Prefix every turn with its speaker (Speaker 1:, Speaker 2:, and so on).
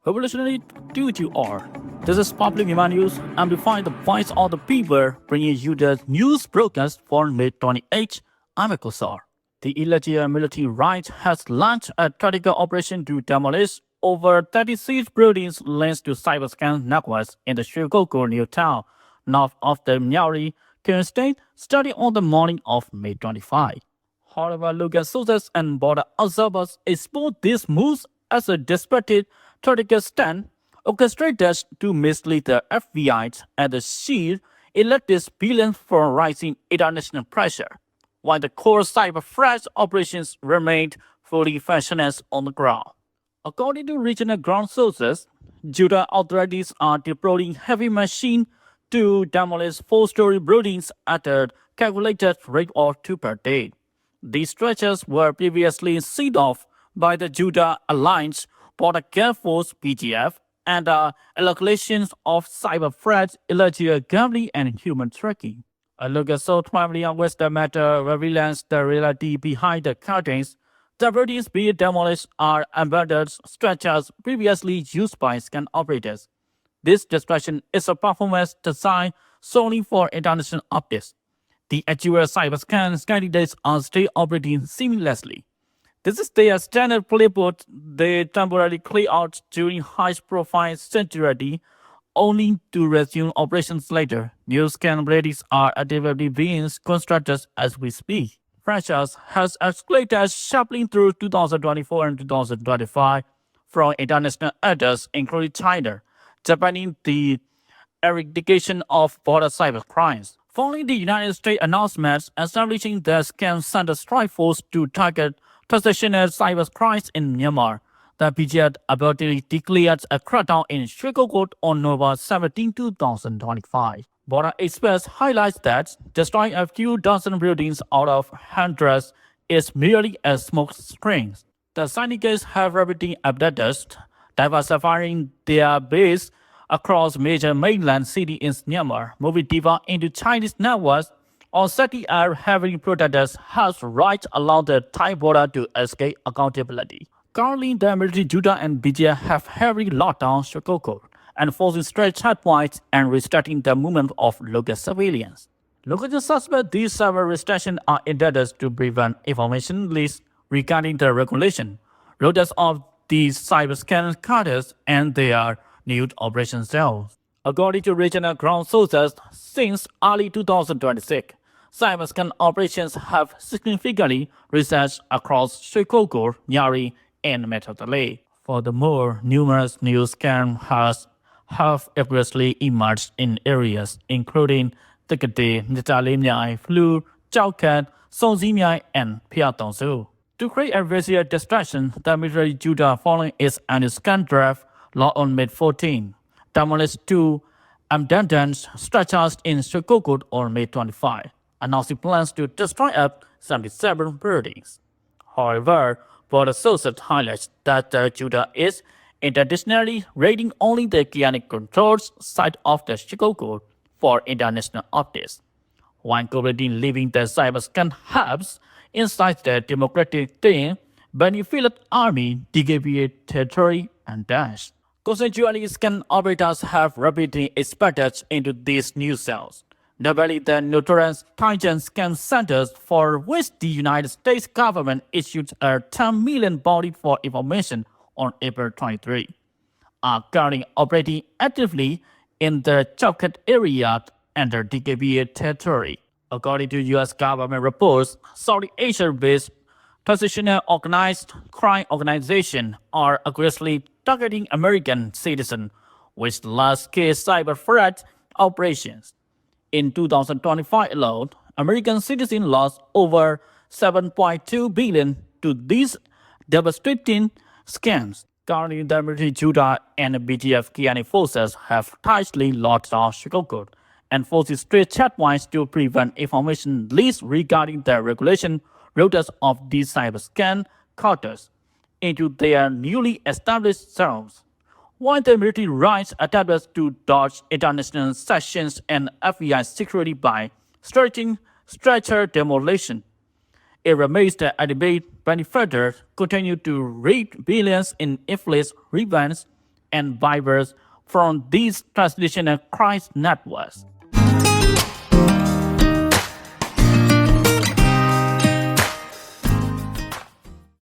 Speaker 1: revolutionary to you all. This is Public Myanmar News, amplifying the voice of the people, bringing you the news broadcast for May 28. I'm a Kosar. The illegal military right has launched a tactical operation to demolish over 36 buildings linked to cyberscan networks in the Kokko new town, north of the Myanmar state, starting on the morning of May 25. However, local sources and border observers expose these moves as a desperate tactical stand orchestrated to mislead the FBI and the shield electives billions for rising international pressure, while the core cyber threat operations remained fully functional on the ground. According to regional ground sources, Judah authorities are deploying heavy machine to demolish four-story buildings at a calculated rate of 2 per day. These structures were previously sealed off by the Judah Alliance, Border Care Force (BGF), and allocations of cyber threats, illegal gambling, and human tracking. A look at so familiar with the matter reveals the reality behind the curtains. The buildings being demolished are abandoned structures previously used by scan operators. This destruction is a performance designed solely for international optics. The actual cyberscan candidates are still operating seamlessly. This is their standard playbook. They temporarily clear out during high-profile security, only to resume operations later. New scan readies are actively being constructed as we speak. Pressures has escalated sharply through 2024 and 2025 from international actors, including China, Japan, the eradication of border cybercrimes. Following the United States announcements establishing the Scam Center Strike Force to target transnational cybercrimes in Myanmar, the BGF abruptly declared a crackdown in Shwe on November 17, 2025. Border Express highlights that destroying a few dozen buildings out of hundreds is merely a smoke screen. The syndicates have rapidly adapted, diversifying their base across major mainland cities in Myanmar, moving deeper into Chinese networks or setting up heavily protected house right along the Thai border to escape accountability. Currently, the military Judah and BGF have heavily locked down Kokko, enforcing strict checkpoints and restricting the movement of local civilians. Local suspect these several restrictions are intended to prevent information leaks regarding the regulation, routes of these cyberscan cartels, and their new operation cells. According to regional ground sources, since early 2026, cyberscan operations have significantly researched across Kokko, Nyari, and Methodale. Furthermore, numerous new scams have obviously emerged in areas including Tekate, Nitalimyai, Fleur, Chaukat, Songzimyai, and Piatongsu. To create a visual distraction, the military Judah, following its anti-scan draft law on May 14, demolished two abandoned structures in Kokko on May 25, announcing plans to destroy up 77 buildings. However, border sources highlight that the Judah is intentionally raiding only the Kianic controlled side of the Kokko for international optics, while completely leaving the cyberscan hubs inside the Democratic Team, Benefited Army, DKPA territory, and Daesh. Consequently, scan operators have rapidly expanded into these new cells. Notably, the notorious Titan scan centers, for which the United States government issued a $10 million body for information on April 23, are currently operating actively in the Chowkat area under DKPA territory. According to U.S. government reports, South Asia-based transitional organized crime organizations are aggressively targeting American citizens with large-scale cyber threat operations. In 2025 alone, American citizens lost over $7.2 billion to these devastating scams. Currently, the military Judah and BGF Kiani forces have tightly locked down Kokko and forces strict checkpoints to prevent information leaks regarding the regulation routes of these cyberscan cartels into their newly established zones. While the military rights attempts to dodge international sanctions and FBI security by stretching structure demolition, it remains that ultimate benefactors continue to reap billions in inflict revenge and Vibers from these translation and Christ networks.